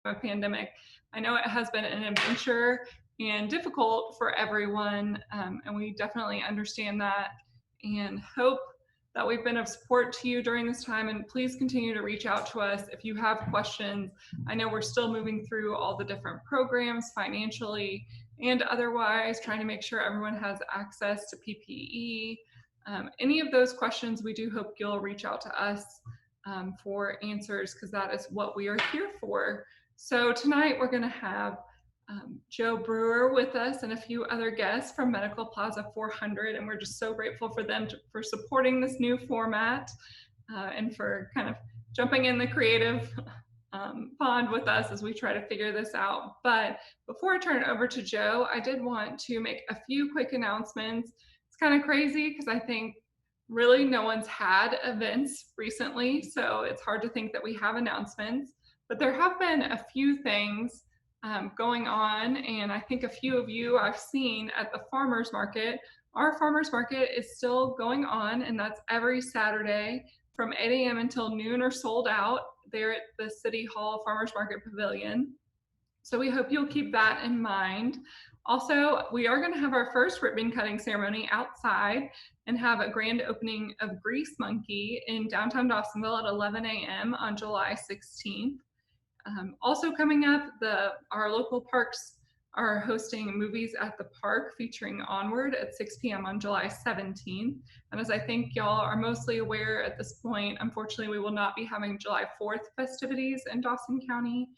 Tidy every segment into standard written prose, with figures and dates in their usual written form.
a pandemic. I know it has been an adventure and difficult for everyone, and we definitely understand that and hope that we've been of support to you during this time. And please continue to reach out to us if you have questions. I know we're still moving through all the different programs financially and otherwise, trying to make sure everyone has access to PPE. Any of those questions, we do hope you'll reach out to us for answers, because that is what we are here for. So tonight we're going to have Joe Brewer with us and a few other guests from Medical Plaza 400, and we're just so grateful for them for supporting this new format and for kind of jumping in the creative pond with us as we try to figure this out. But before I turn it over to Joe, I did want to make a few quick announcements. It's kind of crazy because I think really no one's had events recently, so it's hard to think that we have announcements, but there have been a few things going on, and I think a few of you I've seen at the farmers market. Our farmers market is still going on, and that's every Saturday from 8 a.m. until noon or sold out there at the City Hall Farmers Market Pavilion. So we hope you'll keep that in mind. Also, we are going to have our first ribbon cutting ceremony outside and have a grand opening of Grease Monkey in downtown Dawsonville at 11 a.m. on July 16th. Also coming up, our local parks are hosting Movies at the Park featuring Onward at 6 p.m. on July 17th. And as I think y'all are mostly aware at this point, unfortunately, we will not be having July 4th festivities in Dawson County.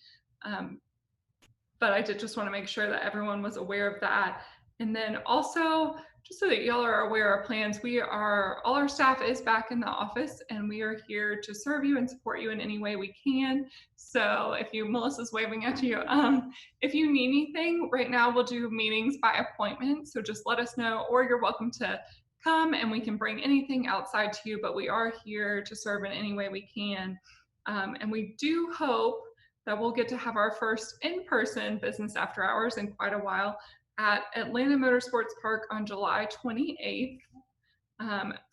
But I did just want to make sure that everyone was aware of that. And then also, just so that y'all are aware of our plans, all our staff is back in the office, and we are here to serve you and support you in any way we can. So Melissa's waving at you, if you need anything, right now we'll do meetings by appointment. So just let us know, or you're welcome to come and we can bring anything outside to you, but we are here to serve in any way we can. And we do hope that we'll get to have our first in-person business after hours in quite a while at Atlanta Motorsports Park on July 28th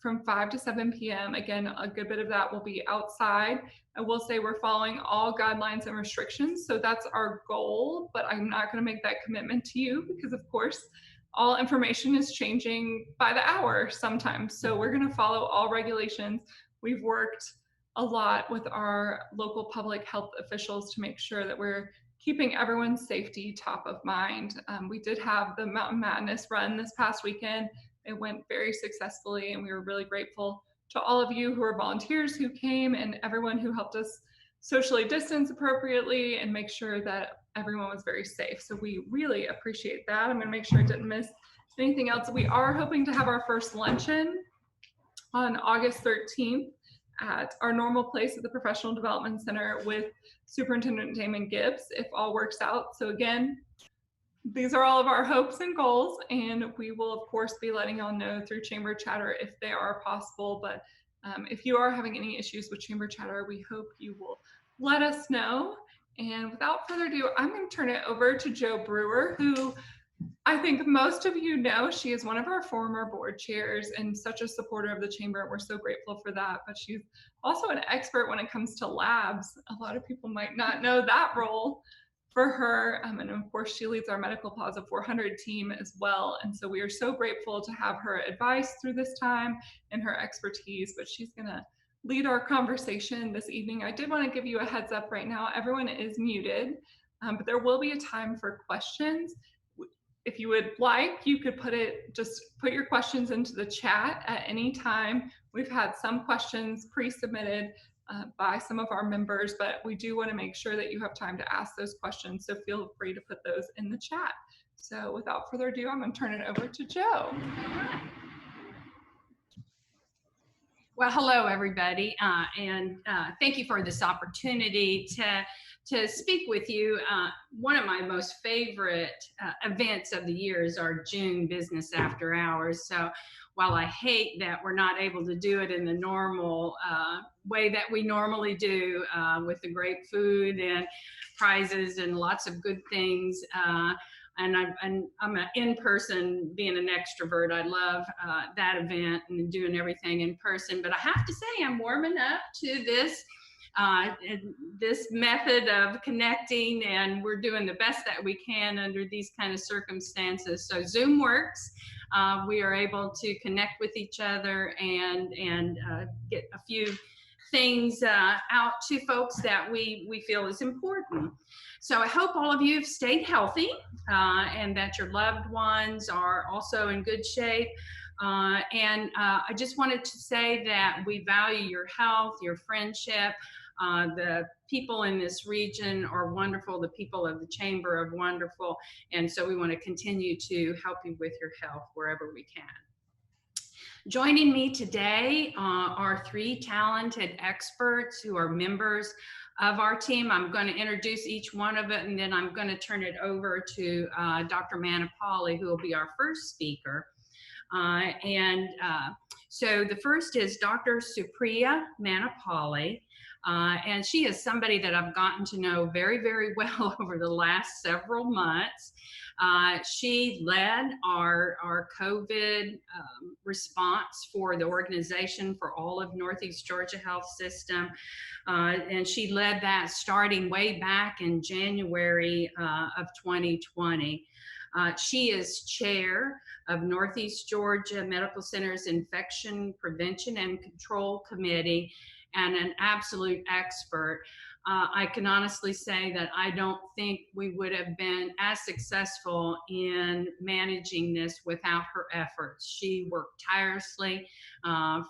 from 5 to 7 p.m. Again, a good bit of that will be outside. I will say we're following all guidelines and restrictions, so that's our goal, but I'm not going to make that commitment to you because, of course, all information is changing by the hour sometimes. So we're going to follow all regulations. We've worked a lot with our local public health officials to make sure that we're keeping everyone's safety top of mind. We did have the Mountain Madness run this past weekend. It went very successfully, and we were really grateful to all of you who are volunteers who came and everyone who helped us socially distance appropriately and make sure that everyone was very safe. So we really appreciate that. I'm going to make sure I didn't miss anything else. We are hoping to have our first luncheon on August 13th at our normal place at the Professional Development Center with Superintendent Damon Gibbs, if all works out. So again, these are all of our hopes and goals, and we will of course be letting y'all know through Chamber Chatter if they are possible. But if you are having any issues with Chamber Chatter, we hope you will let us know. And without further ado, I'm going to turn it over to Joe Brewer, who I think most of you know. She is one of our former board chairs and such a supporter of the Chamber. We're so grateful for that. But she's also an expert when it comes to labs. A lot of people might not know that role for her. And of course, she leads our Medical Plaza 400 team as well. And so we are so grateful to have her advice through this time and her expertise. But she's going to lead our conversation this evening. I did want to give you a heads up right now. Everyone is muted, but there will be a time for questions. If you would like, you could just put your questions into the chat at any time. We've had some questions pre-submitted by some of our members, but we do want to make sure that you have time to ask those questions. So feel free to put those in the chat. So without further ado, I'm going to turn it over to Joe. Well, hello, everybody, and thank you for this opportunity to speak with you. One of my most favorite events of the year is our June Business After Hours. So while I hate that we're not able to do it in the normal way that we normally do with the great food and prizes and lots of good things, and I'm an in-person, being an extrovert. I love that event and doing everything in person. But I have to say, I'm warming up to this this method of connecting, and we're doing the best that we can under these kind of circumstances. So Zoom works. We are able to connect with each other and get a few things out to folks that we feel is important. So I hope all of you have stayed healthy and that your loved ones are also in good shape. I just wanted to say that we value your health, your friendship. The people in this region are wonderful. The people of the Chamber are wonderful. And so we want to continue to help you with your health wherever we can. Joining me today are three talented experts who are members of our team. I'm going to introduce each one of it, and then I'm going to turn it over to Dr. Manapali, who will be our first speaker. So the first is Dr. Supriya Manapali. And she is somebody that I've gotten to know very, very well over the last several months. She led our COVID response for the organization for all of Northeast Georgia Health System. And she led that starting way back in January of 2020. She is chair of Northeast Georgia Medical Center's Infection Prevention and Control Committee, and an absolute expert. I can honestly say that I don't think we would have been as successful in managing this without her efforts. She worked tirelessly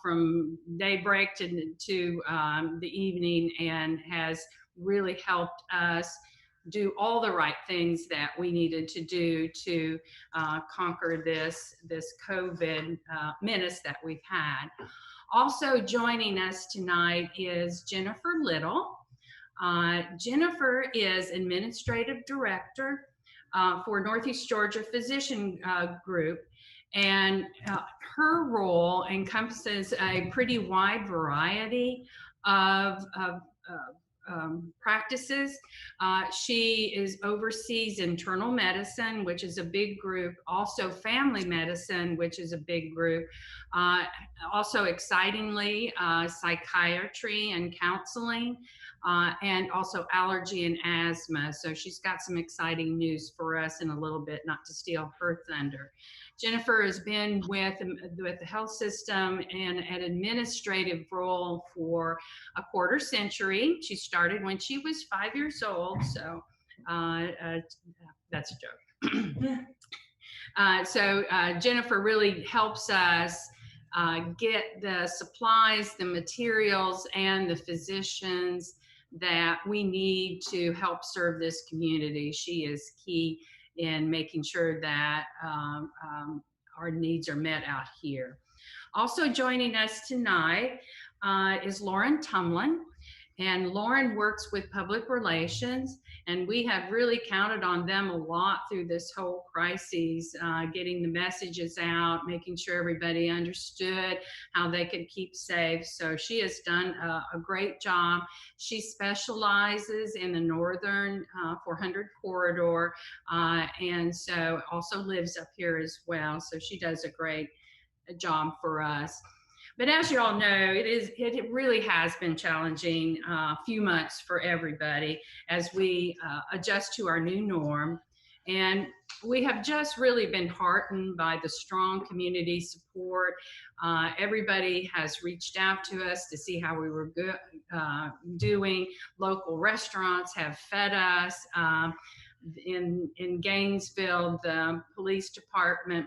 from daybreak to the evening, and has really helped us do all the right things that we needed to do to conquer this COVID menace that we've had. Also joining us tonight is Jennifer Little. Jennifer is Administrative Director for Northeast Georgia Physician Group, and her role encompasses a pretty wide variety of practices. She oversees internal medicine, which is a big group, also family medicine, which is a big group, also excitingly psychiatry and counseling, and also allergy and asthma. So she's got some exciting news for us in a little bit, not to steal her thunder. Jennifer has been with the health system in an administrative role for a quarter century. She started when she was 5 years old, so that's a joke. So Jennifer really helps us get the supplies, the materials, and the physicians that we need to help serve this community. She is key in making sure that our needs are met out here. Also joining us tonight is Lauren Tumlin. And Lauren works with public relations, and we have really counted on them a lot through this whole crisis, getting the messages out, making sure everybody understood how they could keep safe. So she has done a great job. She specializes in the Northern 400 corridor, and so also lives up here as well. So she does a great job for us. But as you all know, it really has been challenging few months for everybody as we adjust to our new norm. And we have just really been heartened by the strong community support. Everybody has reached out to us to see how we were doing. Local restaurants have fed us. In Gainesville, the police department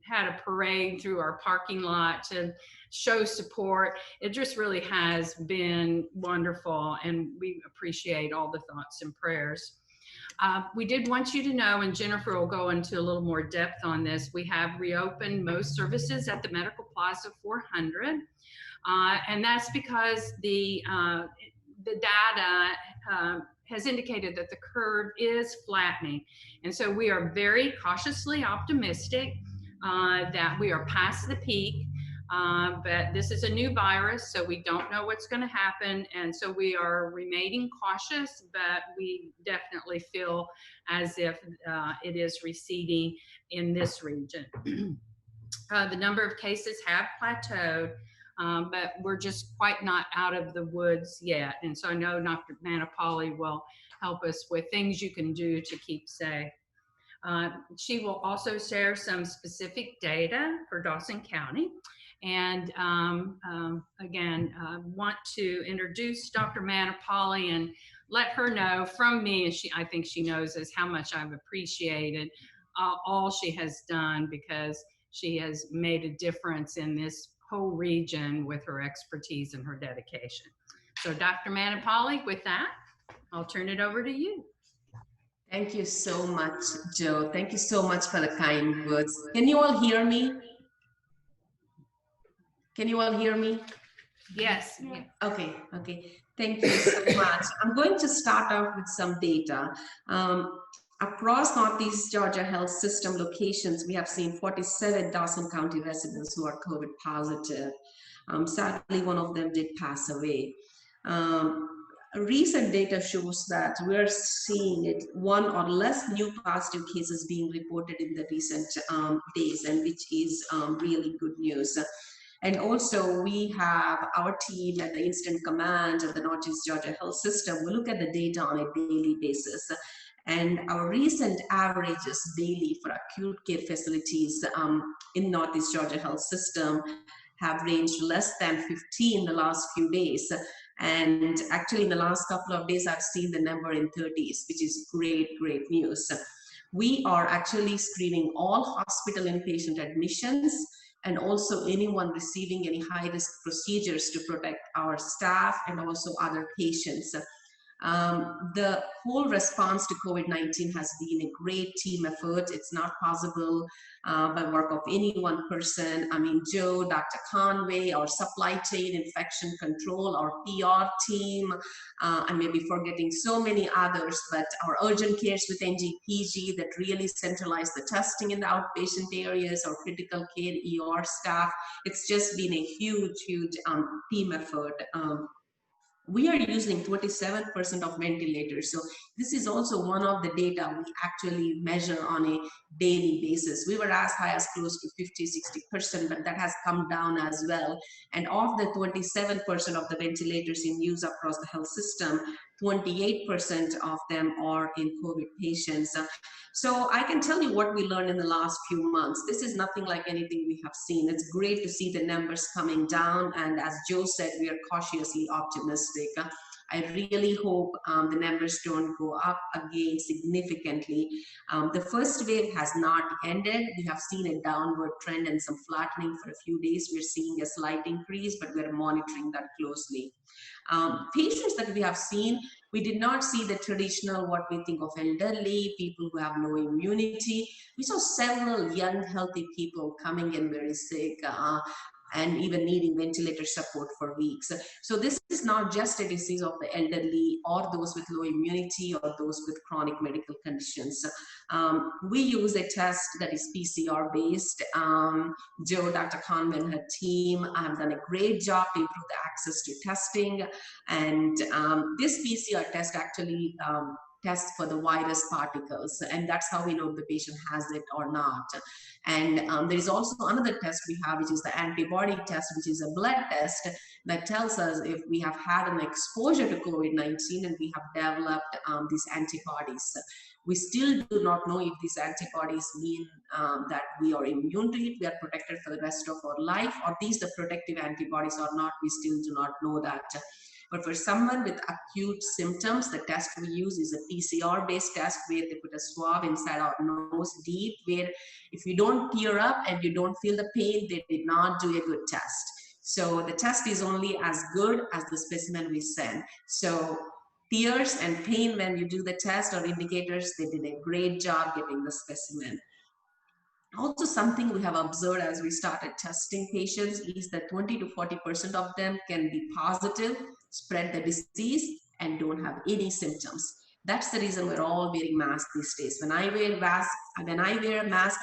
had a parade through our parking lot to show support. It just really has been wonderful, and we appreciate all the thoughts and prayers. We did want you to know, and Jennifer will go into a little more depth on this, we have reopened most services at the Medical Plaza 400, and that's because the data has indicated that the curve is flattening. And so we are very cautiously optimistic that we are past the peak, but this is a new virus, so we don't know what's going to happen, and so we are remaining cautious, but we definitely feel as if it is receding in this region. The number of cases have plateaued. but we're just quite not out of the woods yet. And so I know Dr. Manapali will help us with things you can do to keep safe. She will also share some specific data for Dawson County. And again, want to introduce Dr. Manapali and let her know from me, and I think she knows this, how much I've appreciated all she has done, because she has made a difference in this whole region with her expertise and her dedication. So Dr. Manapali, with that, I'll turn it over to you. Thank you so much, Joe. Thank you so much for the kind words. Can you all hear me? Can you all hear me? Yes. Okay. Thank you so much. I'm going to start out with some data. Across Northeast Georgia health system locations, we have seen 47 Dawson County residents who are COVID positive. Sadly, one of them did pass away. Recent data shows that we're seeing it one or less new positive cases being reported in the recent days, and which is really good news. And also we have our team at the Incident Command of the Northeast Georgia Health System. We look at the data on a daily basis. And our recent averages daily for acute care facilities in Northeast Georgia Health System have ranged less than 15 in the last few days. And actually in the last couple of days, I've seen the number in 30s, which is great news. We are actually screening all hospital inpatient admissions and also anyone receiving any high-risk procedures to protect our staff and also other patients. The whole response to COVID-19 has been a great team effort. It's not possible by work of any one person. I mean, Joe, Dr. Conway, our supply chain infection control, our PR team, I may be forgetting so many others, but our urgent cares with NGPG that really centralize the testing in the outpatient areas, our critical care ER staff. It's just been a huge team effort. We are using 27% of ventilators. So this is also one of the data we actually measure on a daily basis. We were as high as close to 50-60%, but that has come down as well. And of the 27% of the ventilators in use across the health system, 28% of them are in COVID patients. So I can tell you what we learned in the last few months. This is nothing like anything we have seen. It's great to see the numbers coming down. And as Joe said, we are cautiously optimistic. I really hope the numbers don't go up again significantly. The first wave has not ended. We have seen a downward trend and some flattening for a few days. We're seeing a slight increase, but we're monitoring that closely. Patients that we have seen, we did not see the traditional, what we think of elderly, people who have no immunity. We saw several young, healthy people coming in very sick and even needing ventilator support for weeks. So this is not just a disease of the elderly or those with low immunity or those with chronic medical conditions. We use a test that is PCR based. Joe, Dr. Conway and her team have done a great job to improve the access to testing. And this PCR test actually tests for the virus particles, and that's how we know if the patient has it or not. And there is also another test we have, which is the antibody test, which is a blood test that tells us if we have had an exposure to COVID-19 and we have developed these antibodies. We still do not know if these antibodies mean that we are immune to it, we are protected for the rest of our life, or these the protective antibodies or not. We still do not know that. But for someone with acute symptoms, the test we use is a PCR-based test where they put a swab inside our nose deep, where if you don't tear up and you don't feel the pain, they did not do a good test. So the test is only as good as the specimen we send. So tears and pain when you do the test are indicators they did a great job getting the specimen. Also, something we have observed as we started testing patients is that 20 to 40% of them can be positive, spread the disease, and don't have any symptoms. That's the reason we're all wearing masks these days. When I wear a mask,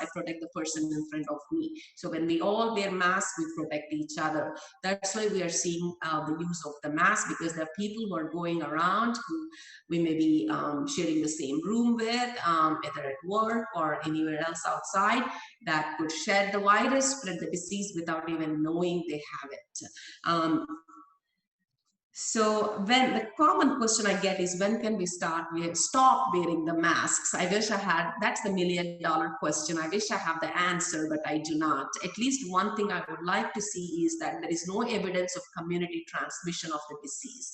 I protect the person in front of me. So when we all wear masks, we protect each other. That's why we are seeing the use of the mask, because there are people who are going around who we may be sharing the same room with, either at work or anywhere else outside, that could shed the virus, spread the disease without even knowing they have it. So when the common question I get is, when can we stop wearing the masks? I wish I had, that's the $1 million question. I wish I have the answer, but I do not. At least one thing I would like to see is that there is no evidence of community transmission of the disease.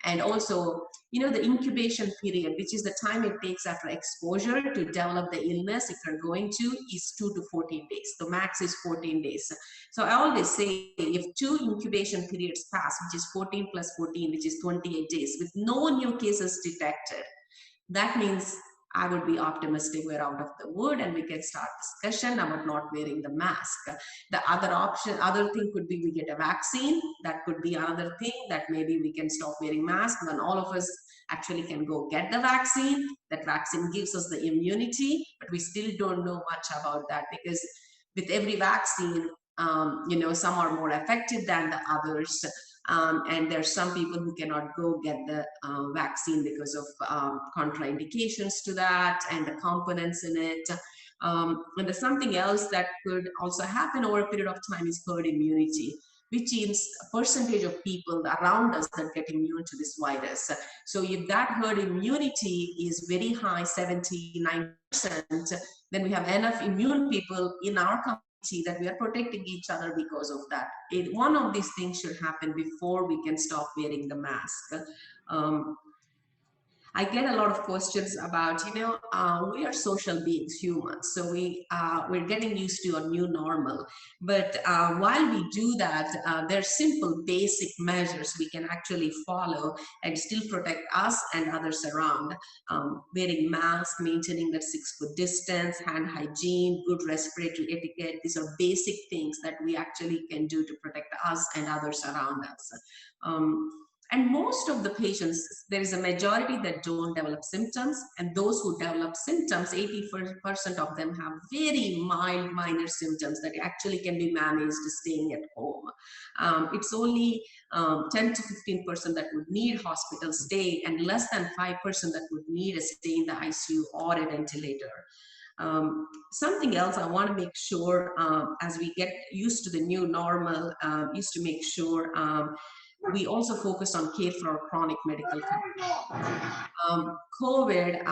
And also, you know, the incubation period, which is the time it takes after exposure to develop the illness, if you're going to, is 2 to 14 days. The max is 14 days. So I always say, if 2 incubation periods pass, which is 14 plus 14, which is 28 days, with no new cases detected, that means I would be optimistic we're out of the wood and we can start discussion about not wearing the mask. The other thing could be we get a vaccine. That could be another thing that maybe we can stop wearing masks when all of us actually can go get the vaccine. That vaccine gives us the immunity, but we still don't know much about that, because with every vaccine, you know, some are more effective than the others. And there's some people who cannot go get the vaccine because of contraindications to that and the components in it. And there's something else that could also happen over a period of time is herd immunity, which is a percentage of people around us that get immune to this virus. So if that herd immunity is very high, 79%, then we have enough immune people in our community that we are protecting each other because of that. One of these things should happen before we can stop wearing the mask. I get a lot of questions about, you know, we are social beings, humans, so we're getting used to a new normal. But while we do that, there's simple basic measures we can actually follow and still protect us and others around. Wearing masks, maintaining that 6-foot distance, hand hygiene, good respiratory etiquette. These are basic things that we actually can do to protect us and others around us. And most of the patients, there is a majority that don't develop symptoms, and those who develop symptoms, 80% of them have very mild, minor symptoms that actually can be managed staying at home. It's only 10 to 15% that would need hospital stay, and less than 5% that would need a stay in the ICU or a ventilator. Something else I want to make sure, as we get used to the new normal, is to make sure we also focus on care for our chronic medical conditions. COVID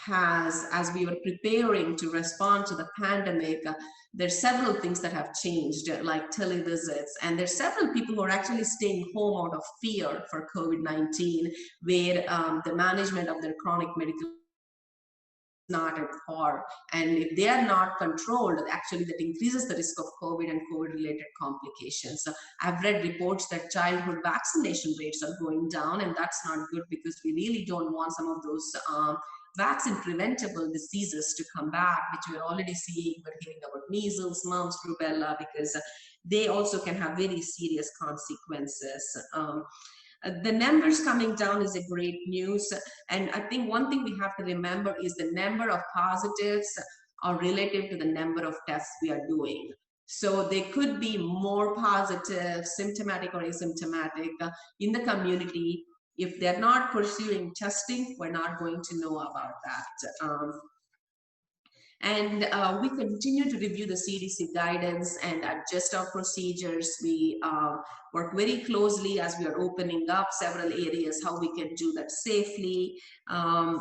has, as we were preparing to respond to the pandemic, there's several things that have changed, like televisits, and there's several people who are actually staying home out of fear for COVID-19, where the management of their chronic medical not at par, and if they are not controlled, actually that increases the risk of COVID and COVID related complications. So I've read reports that childhood vaccination rates are going down, and that's not good, because we really don't want some of those vaccine preventable diseases to come back, which we're already seeing. We're hearing about measles, mumps, rubella, because they also can have very serious consequences. The numbers coming down is a great news. And I think one thing we have to remember is the number of positives are relative to the number of tests we are doing. So there could be more positive, symptomatic or asymptomatic, in the community. If they're not pursuing testing, we're not going to know about that. And we continue to review the CDC guidance and adjust our procedures. We work very closely as we are opening up several areas, how we can do that safely. I'm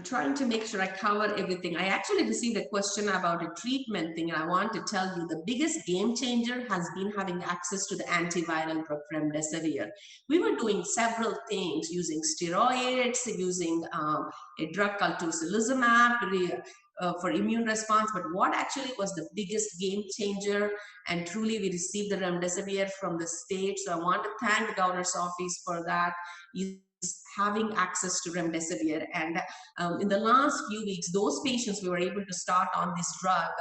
trying to make sure I cover everything. I actually received a question about a treatment thing, and I want to tell you the biggest game changer has been having access to the antiviral drug remdesivir. We were doing several things, using steroids, using a drug called tocilizumab for immune response, but what actually was the biggest game changer, and truly we received the remdesivir from the state, so I want to thank the governor's office for that, is having access to remdesivir. And in the last few weeks, those patients we were able to start on this drug,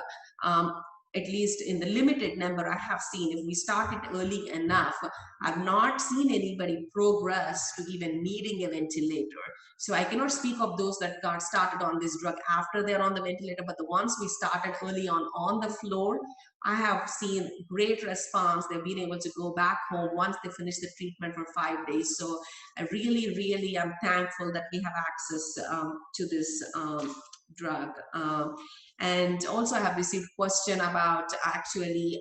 at least in the limited number I have seen, if we started early enough, I've not seen anybody progress to even needing a ventilator. So I cannot speak of those that got started on this drug after they're on the ventilator, but the ones we started early on the floor, I have seen great response. They've been able to go back home once they finish the treatment for 5 days. So I really, really am thankful that we have access to this drug. And also I have received question about actually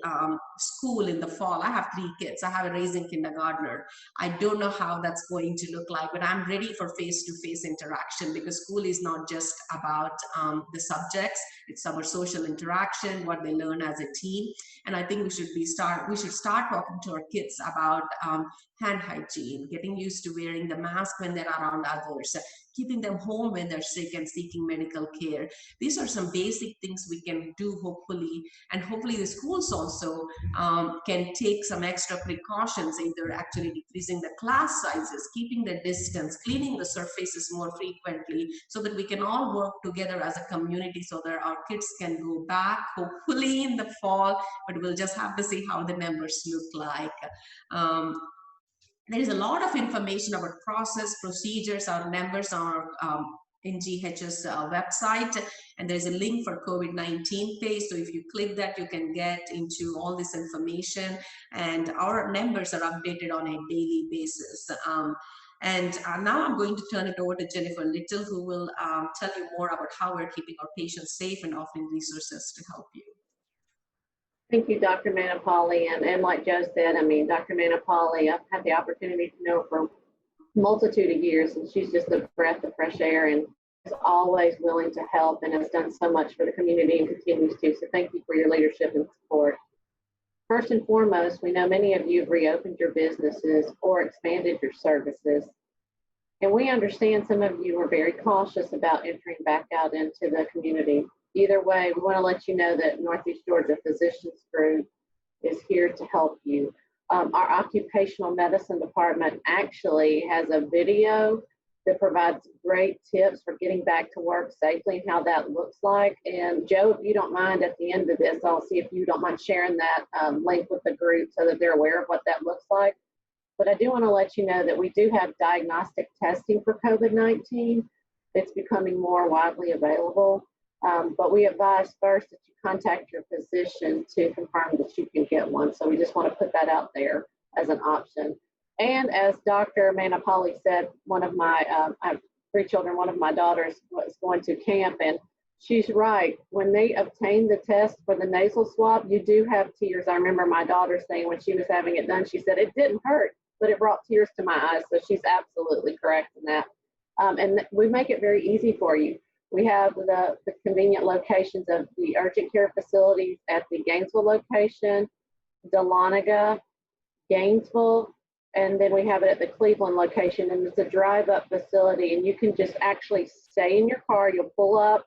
school in the fall. I have 3 kids. I have a raising kindergartner. I don't know how that's going to look like, but I'm ready for face-to-face interaction, because school is not just about the subjects. It's our social interaction, what they learn as a team. And I think we should start talking to our kids about hand hygiene, getting used to wearing the mask when they're around others, keeping them home when they're sick and seeking medical care. These are some basic things we can do, hopefully, and hopefully the schools also can take some extra precautions, either actually decreasing the class sizes, keeping the distance, cleaning the surfaces more frequently, so that we can all work together as a community so that our kids can go back, hopefully in the fall, but we'll just have to see how the numbers look like. There is a lot of information about process, procedures. Our members are NGH's website, and there's a link for COVID-19 page. So if you click that, you can get into all this information, and our members are updated on a daily basis. And now I'm going to turn it over to Jennifer Little, who will tell you more about how we're keeping our patients safe and offering resources to help you. Thank you, Dr. Manapali. And like Joe said, I mean, Dr. Manapali, I've had the opportunity to know her for a multitude of years, and she's just a breath of fresh air and is always willing to help and has done so much for the community and continues to. So thank you for your leadership and support. First and foremost, we know many of you have reopened your businesses or expanded your services. And we understand some of you are very cautious about entering back out into the community. Either way, we want to let you know that Northeast Georgia Physicians Group is here to help you. Our occupational medicine department actually has a video that provides great tips for getting back to work safely and how that looks like. And Joe, if you don't mind, at the end of this, I'll see if you don't mind sharing that link with the group so that they're aware of what that looks like. But I do want to let you know that we do have diagnostic testing for COVID-19. It's becoming more widely available. But we advise first that you contact your physician to confirm that you can get one. So we just want to put that out there as an option. And as Dr. Manapali said, one of my, I have 3 children, one of my daughters was going to camp, and she's right. When they obtain the test for the nasal swab, you do have tears. I remember my daughter saying when she was having it done, she said, it didn't hurt, but it brought tears to my eyes. So she's absolutely correct in that. And we make it very easy for you. We have the convenient locations of the urgent care facilities at the Gainesville location, Dahlonega, Gainesville, and then we have it at the Cleveland location, and it's a drive-up facility, and you can just actually stay in your car. You'll pull up,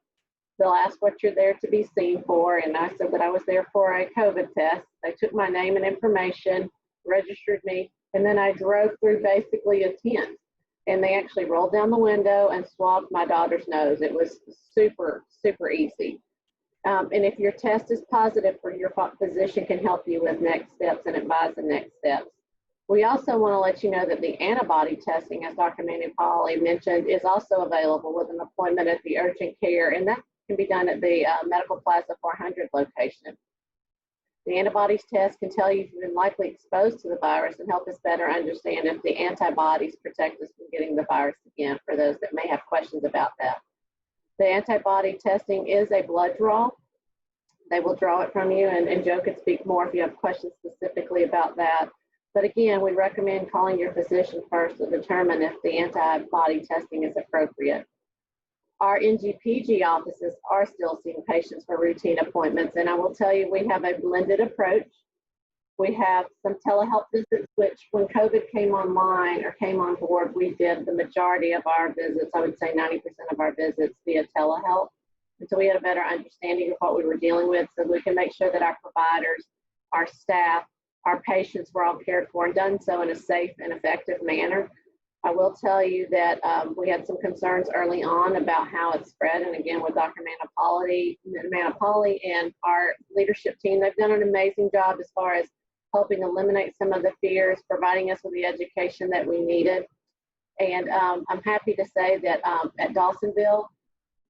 they'll ask what you're there to be seen for, and I said that I was there for a COVID test. They took my name and information, registered me, and then I drove through basically a tent. And they actually rolled down the window and swabbed my daughter's nose. It was super, super easy. And if your test is positive, your physician can help you with next steps and advise the next steps. We also want to let you know that the antibody testing, as Dr. Manapali mentioned, is also available with an appointment at the urgent care, and that can be done at the Medical Plaza 400 location. The antibodies test can tell you if you've been likely exposed to the virus and help us better understand if the antibodies protect us from getting the virus again, for those that may have questions about that. The antibody testing is a blood draw. They will draw it from you, and Joe could speak more if you have questions specifically about that. But again, we recommend calling your physician first to determine if the antibody testing is appropriate. Our NGPG offices are still seeing patients for routine appointments, and I will tell you we have a blended approach. We have some telehealth visits, which when COVID came online or came on board, we did the majority of our visits, I would say 90% of our visits via telehealth. And so we had a better understanding of what we were dealing with, so we can make sure that our providers, our staff, our patients were all cared for and done so in a safe and effective manner. I will tell you that we had some concerns early on about how it spread. And again, with Dr. Manapali and our leadership team, they've done an amazing job as far as helping eliminate some of the fears, providing us with the education that we needed. And I'm happy to say that at Dawsonville,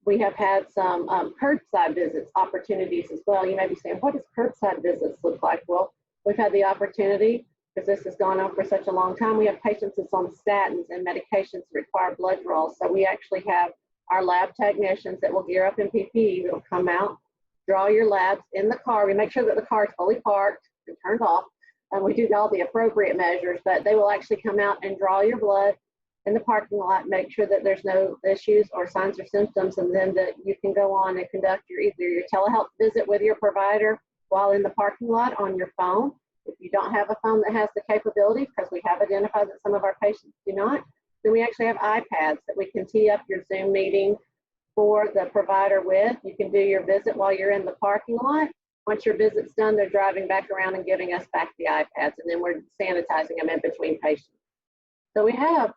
we have had some curbside visits opportunities as well. You may be saying, what does curbside visits look like? Well, we've had the opportunity, because this has gone on for such a long time. We have patients that's on statins and medications that require blood draws. So we actually have our lab technicians that will gear up in PPE that will come out, draw your labs in the car. We make sure that the car is fully parked and turned off, and we do all the appropriate measures, but they will actually come out and draw your blood in the parking lot, make sure that there's no issues or signs or symptoms, and then that you can go on and conduct either your telehealth visit with your provider while in the parking lot on your phone. If you don't have a phone that has the capability, because we have identified that some of our patients do not, then we actually have iPads that we can tee up your Zoom meeting for the provider with. You can do your visit while you're in the parking lot. Once your visit's done, they're driving back around and giving us back the iPads, and then we're sanitizing them in between patients. So we have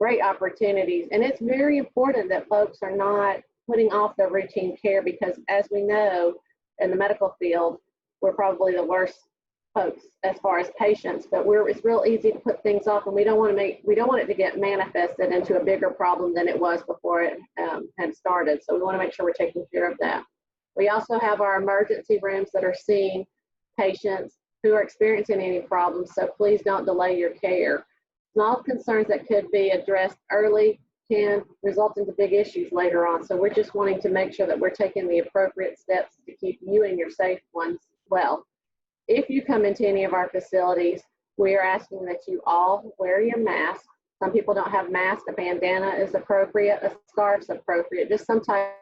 great opportunities, and it's very important that folks are not putting off their routine care, because as we know in the medical field, we're probably the worst folks as far as patients, but it's real easy to put things off, and we don't want it to get manifested into a bigger problem than it was before it had started. So we want to make sure we're taking care of that. We also have our emergency rooms that are seeing patients who are experiencing any problems, so please don't delay your care. Small concerns that could be addressed early can result into big issues later on. So we're just wanting to make sure that we're taking the appropriate steps to keep you and your safe ones well. If you come into any of our facilities, we are asking that you all wear your mask. Some people don't have masks. A bandana is appropriate, a scarf's appropriate, just some type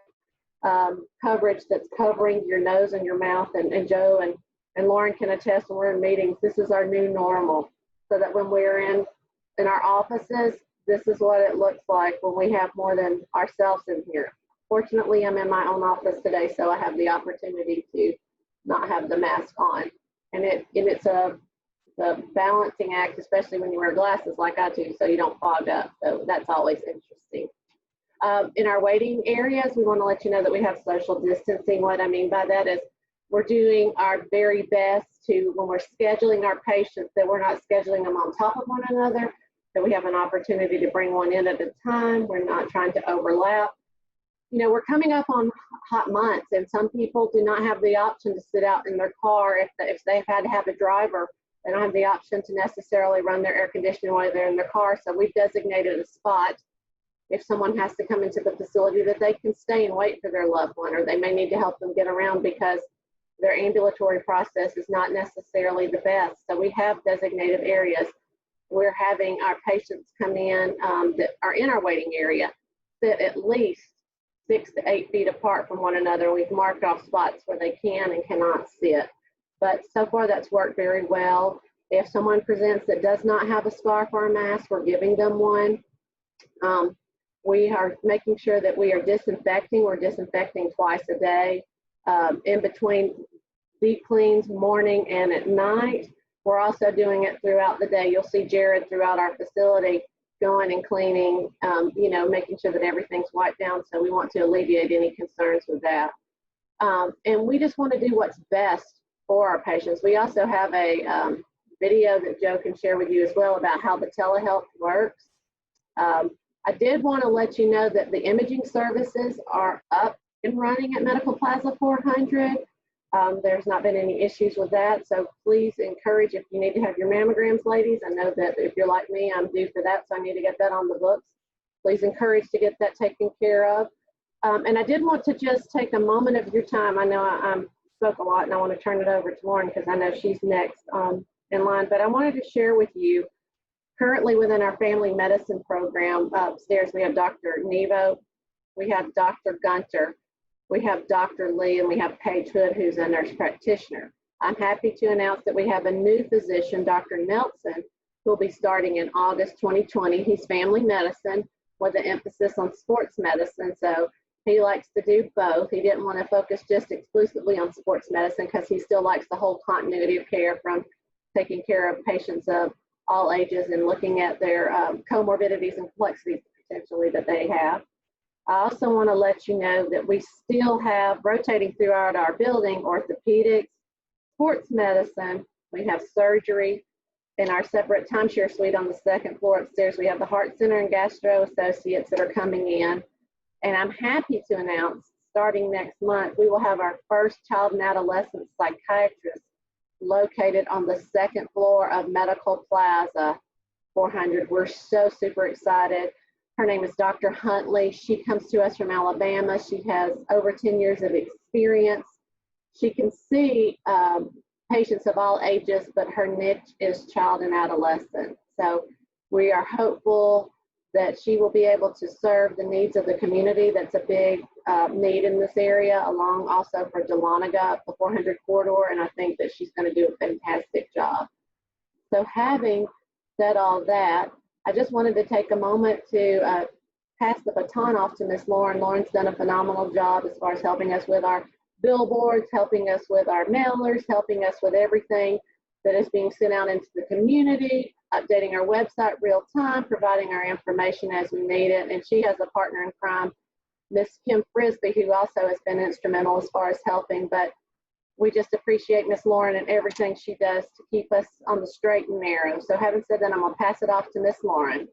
of coverage that's covering your nose and your mouth. And Joe and Lauren can attest when we're in meetings, this is our new normal, so that when we're in our offices, this is what it looks like when we have more than ourselves in here. Fortunately, I'm in my own office today, so I have the opportunity to not have the mask on. And it's a balancing act, especially when you wear glasses like I do, so you don't fog up. So that's always interesting. In our waiting areas, we want to let you know that we have social distancing. What I mean by that is we're doing our very best to, when we're scheduling our patients, that we're not scheduling them on top of one another, that we have an opportunity to bring one in at a time. We're not trying to overlap. You know, we're coming up on hot months, and some people do not have the option to sit out in their car if they've had to have a driver. They don't have the option to necessarily run their air conditioning while they're in their car. So we've designated a spot if someone has to come into the facility that they can stay and wait for their loved one, or they may need to help them get around because their ambulatory process is not necessarily the best. So we have designated areas. We're having our patients come in that are in our waiting area sit at least 6 to 8 feet apart from one another. We've marked off spots where they can and cannot sit. But so far that's worked very well. If someone presents that does not have a scarf or a mask, we're giving them one. We are making sure that we are disinfecting. We're disinfecting twice a day. In between deep cleans, morning and at night. We're also doing it throughout the day. You'll see Jared throughout our facility going and cleaning, making sure that everything's wiped down. So we want to alleviate any concerns with that. And we just want to do what's best for our patients. We also have a video that Joe can share with you as well about how the telehealth works. I did want to let you know that the imaging services are up and running at Medical Plaza 400. There's not been any issues with that. So please encourage, if you need to have your mammograms, ladies, I know that if you're like me, I'm due for that, so I need to get that on the books. Please encourage to get that taken care of. And I did want to just take a moment of your time. I know I spoke a lot, and I want to turn it over to Lauren because I know she's next in line. But I wanted to share with you, currently within our family medicine program, upstairs we have Dr. Nevo, we have Dr. Gunter, we have Dr. Lee, and we have Paige Hood, who's a nurse practitioner. I'm happy to announce that we have a new physician, Dr. Nelson, who will be starting in August 2020. He's family medicine with an emphasis on sports medicine. So he likes to do both. He didn't want to focus just exclusively on sports medicine because he still likes the whole continuity of care, from taking care of patients of all ages and looking at their comorbidities and complexities potentially that they have. I also want to let you know that we still have rotating throughout our building orthopedics, sports medicine, we have surgery. In our separate timeshare suite on the second floor upstairs, we have the Heart Center and Gastro Associates that are coming in. And I'm happy to announce, starting next month, we will have our first child and adolescent psychiatrist located on the second floor of Medical Plaza 400. We're so super excited. Her name is Dr. Huntley. She comes to us from Alabama. She has over 10 years of experience. She can see patients of all ages, but her niche is child and adolescent. So we are hopeful that she will be able to serve the needs of the community. That's a big need in this area, along also for Dahlonega, the 400 corridor, and I think that she's going to do a fantastic job. So having said all that, I just wanted to take a moment to pass the baton off to Ms. Lauren. Lauren's done a phenomenal job as far as helping us with our billboards, helping us with our mailers, helping us with everything that is being sent out into the community, updating our website real time, providing our information as we need it. And she has a partner in crime, Miss Kim Frisbee, who also has been instrumental as far as helping. But we just appreciate Miss Lauren and everything she does to keep us on the straight and narrow. So having said that, I'm gonna pass it off to Miss Lauren.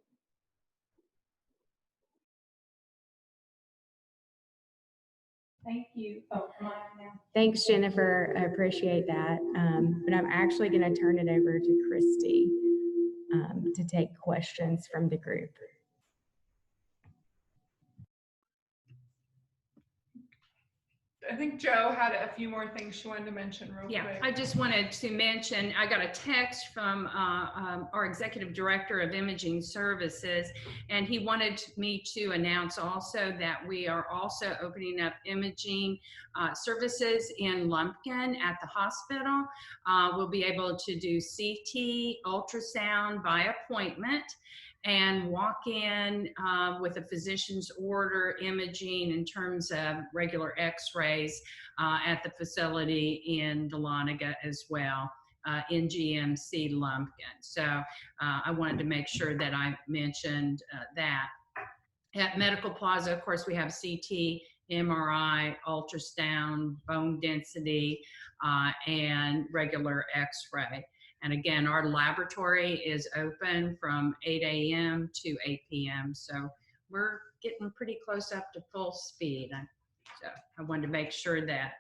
Thank you. Thanks, Jennifer. I appreciate that. But I'm actually going to turn it over to Christy to take questions from the group. I think Joe had a few more things she wanted to mention real quick. I just wanted to mention, I got a text from our Executive Director of Imaging Services, and he wanted me to announce also that we are also opening up imaging services in Lumpkin at the hospital. We'll be able to do CT, ultrasound by appointment, and walk in with a physician's order imaging in terms of regular x-rays at the facility in Dahlonega as well, in GMC Lumpkin. So I wanted to make sure that I mentioned that. At Medical Plaza, of course, we have CT, MRI, ultrasound, bone density, and regular x-ray. And again, our laboratory is open from 8 a.m. to 8 p.m. So we're getting pretty close up to full speed. So I wanted to make sure that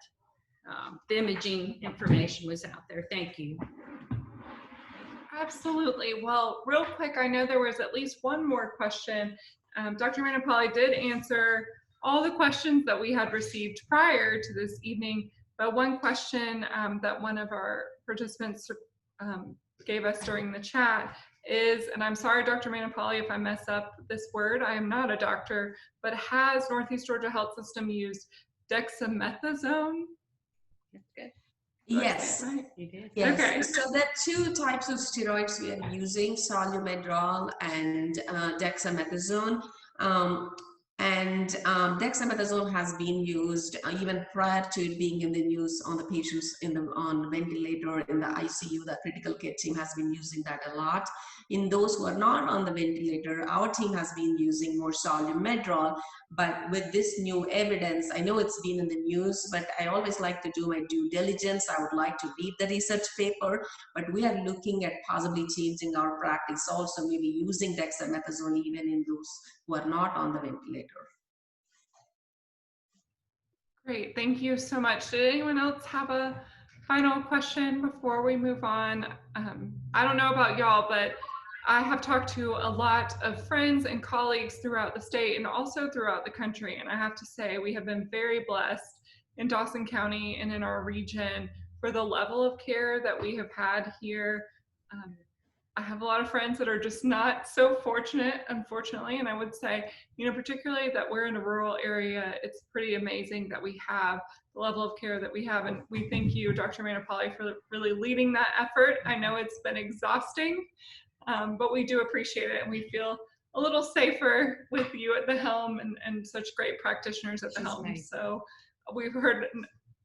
the imaging information was out there. Thank you. Absolutely. Well, real quick, I know there was at least one more question. Dr. Manapali did answer all the questions that we had received prior to this evening, but one question that one of our participants gave us during the chat is, and I'm sorry, Dr. Manapali, if I mess up this word, I am not a doctor, but has Northeast Georgia Health System used dexamethasone? That's good. Yes. Right? You did. Yes. Okay. So there are two types of steroids we are using, solumedrol and dexamethasone. Dexamethasone has been used even prior to it being in the news on the patients on ventilator in the ICU. The critical care team has been using that a lot. In those who are not on the ventilator, our team has been using more solumedrol. But with this new evidence, I know it's been in the news, but I always like to do my due diligence. I would like to read the research paper, but we are looking at possibly changing our practice also, maybe using dexamethasone even in those who are not on the ventilator. Great, thank you so much. Did anyone else have a final question before we move on? I don't know about y'all, but I have talked to a lot of friends and colleagues throughout the state and also throughout the country. And I have to say, we have been very blessed in Dawson County and in our region for the level of care that we have had here. I have a lot of friends that are just not so fortunate, unfortunately. And I would say, you know, particularly that we're in a rural area, it's pretty amazing that we have the level of care that we have. And we thank you, Dr. Manapali, for really leading that effort. I know it's been exhausting, but we do appreciate it. And we feel a little safer with you at the helm and such great practitioners at the helm. Nice. So we've heard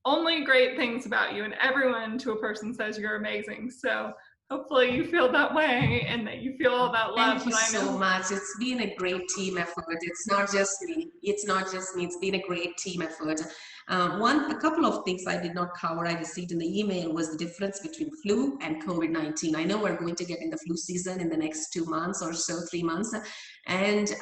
only great things about you, and everyone to a person says you're amazing. So hopefully you feel that way and that you feel all that love. Thank you that I know. so much. It's been a great team effort. It's not just me. It's not just me. It's been a great team effort. A couple of things I did not cover, I received in the email, was the difference between flu and COVID-19. I know we're going to get in the flu season in the next 2 months or so, 3 months. And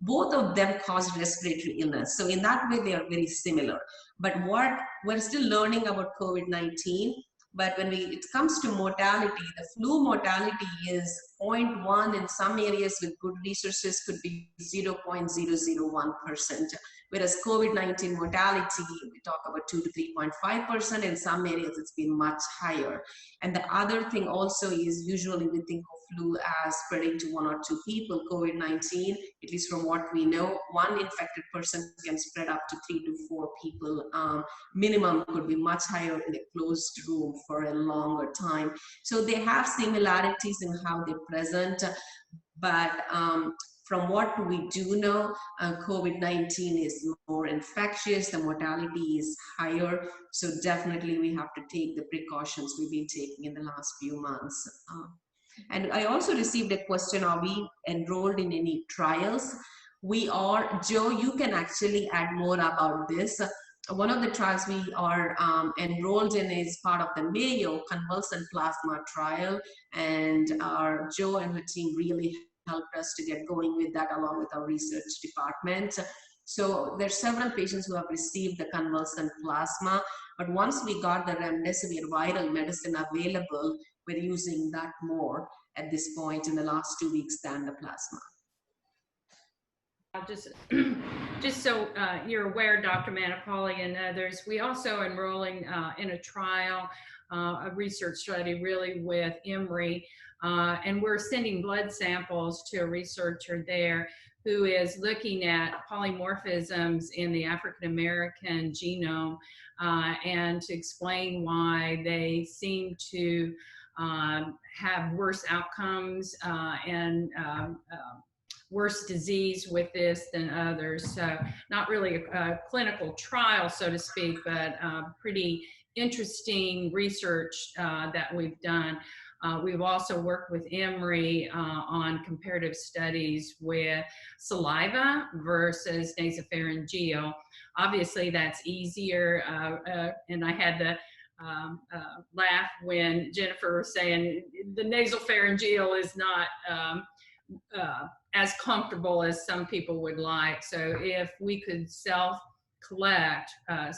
both of them cause respiratory illness. So in that way, they are very similar. But what we're still learning about COVID-19. But when it comes to mortality, the flu mortality is 0.1. In some areas with good resources could be 0.001%. Whereas COVID-19 mortality, we talk about 2 to 3.5%. In some areas, it's been much higher. And the other thing also is usually we think of flu as spreading to 1 or 2 people. COVID-19, at least from what we know, 1 infected person can spread up to 3 to 4 people. Minimum could be much higher in a closed room for a longer time. So they have similarities in how they present, but from what we do know, COVID-19 is more infectious, the mortality is higher, so definitely we have to take the precautions we've been taking in the last few months. And I also received a question, are we enrolled in any trials? We are. Joe, you can actually add more about this. One of the trials we are enrolled in is part of the Mayo convalescent plasma trial, and Joe and her team really helped us to get going with that along with our research department. So there's several patients who have received the convalescent plasma, but once we got the remdesivir viral medicine available, we're using that more at this point in the last 2 weeks than the plasma. Just so you're aware, Dr. Manapali and others, we also enrolling in a trial, a research study really with ICYMI, and we're sending blood samples to a researcher there who is looking at polymorphisms in the African American genome and to explain why they seem to have worse outcomes and worse disease with this than others. So not really a clinical trial, so to speak, but pretty interesting research that we've done. We've also worked with ICYMI on comparative studies with saliva versus nasopharyngeal. Obviously, that's easier, and I had to laugh when Jennifer was saying the nasopharyngeal is not as comfortable as some people would like. So if we could self-collect a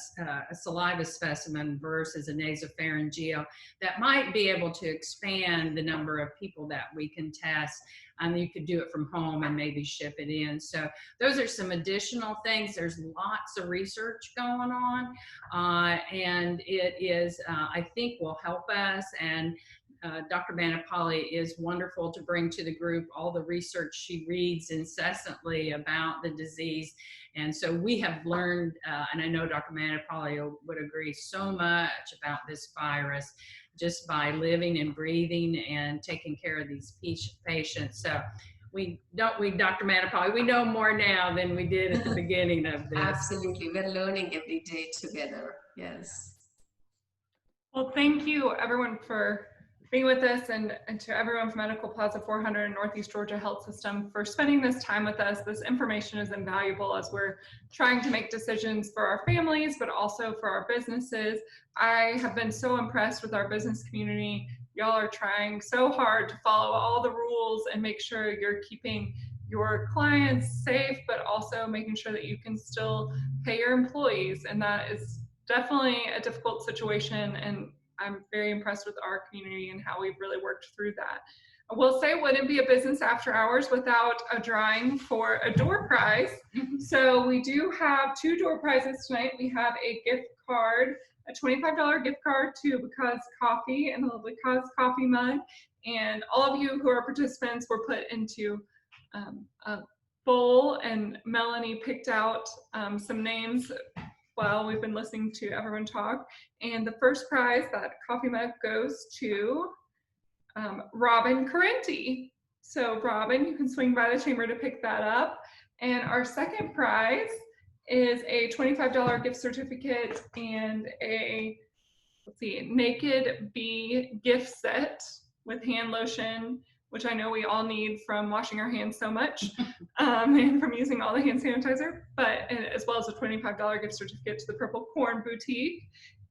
saliva specimen versus a nasopharyngeal, that might be able to expand the number of people that we can test. You could do it from home and maybe ship it in. So those are some additional things. There's lots of research going on, and it is, I think, will help us. And Dr. Manapali is wonderful to bring to the group all the research she reads incessantly about the disease. And so we have learned, and I know Dr. Manapali would agree, so much about this virus just by living and breathing and taking care of these patients. So Dr. Manapali, we know more now than we did at the beginning of this. Absolutely, we're learning every day together, yes. Well, thank you everyone for being with us, and to everyone from Medical Plaza 400 and Northeast Georgia Health System for spending this time with us. This information is invaluable as we're trying to make decisions for our families, but also for our businesses. I have been so impressed with our business community. Y'all are trying so hard to follow all the rules and make sure you're keeping your clients safe, but also making sure that you can still pay your employees. And that is definitely a difficult situation, and I'm very impressed with our community and how we've really worked through that. I will say it wouldn't be a business after hours without a drawing for a door prize. So we do have 2 door prizes tonight. We have a gift card, a $25 gift card to Because Coffee and the Because Coffee mug. And all of you who are participants were put into a bowl, and Melanie picked out some names while we've been listening to everyone talk. And the first prize, that coffee mug, goes to Robin Carenti. So Robin, you can swing by the chamber to pick that up. And our second prize is a $25 gift certificate and a, let's see, Naked Bee gift set. with hand lotion, which I know we all need from washing our hands so much, and from using all the hand sanitizer, but as well as a $25 gift certificate to the Purple Corn Boutique.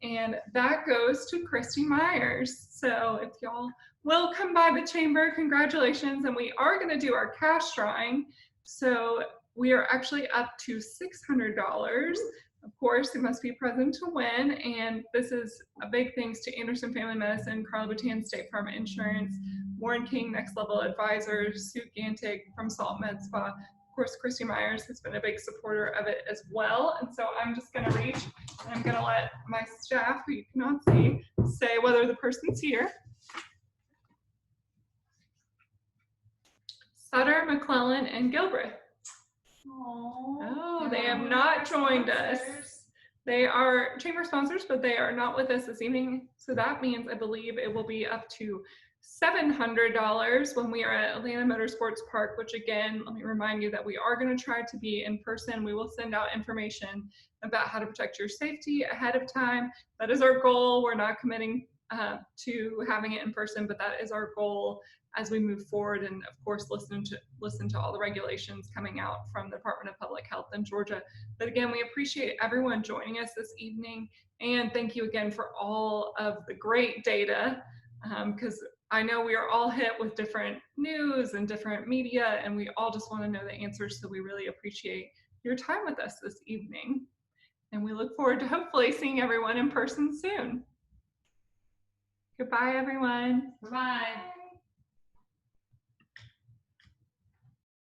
And that goes to Christy Myers. So if y'all will come by the chamber, congratulations. And we are going to do our cash drawing. So we are actually up to $600. Of course, it must be present to win. And this is a big thanks to Anderson Family Medicine, Carla Boutin, State Farm Insurance, Warren King, Next Level Advisors, Sue Gantic from Salt Med Spa. Of course, Christy Myers has been a big supporter of it as well. And so I'm just going to reach, and I'm going to let my staff, who you cannot see, say whether the person's here. Sutter, McClellan, and Gilbreth. Oh, they have not joined us. They are chamber sponsors, but they are not with us this evening. So that means I believe it will be up to $700 when we are at Atlanta Motorsports Park, which again, let me remind you that we are going to try to be in person. We will send out information about how to protect your safety ahead of time. That is our goal. We're not committing to having it in person, but that is our goal as we move forward, and of course listen to all the regulations coming out from the Department of Public Health in Georgia. But again, we appreciate everyone joining us this evening, and thank you again for all of the great data, because I know we are all hit with different news and different media, and we all just want to know the answers, so we really appreciate your time with us this evening. And we look forward to hopefully seeing everyone in person soon. Goodbye, everyone. Bye.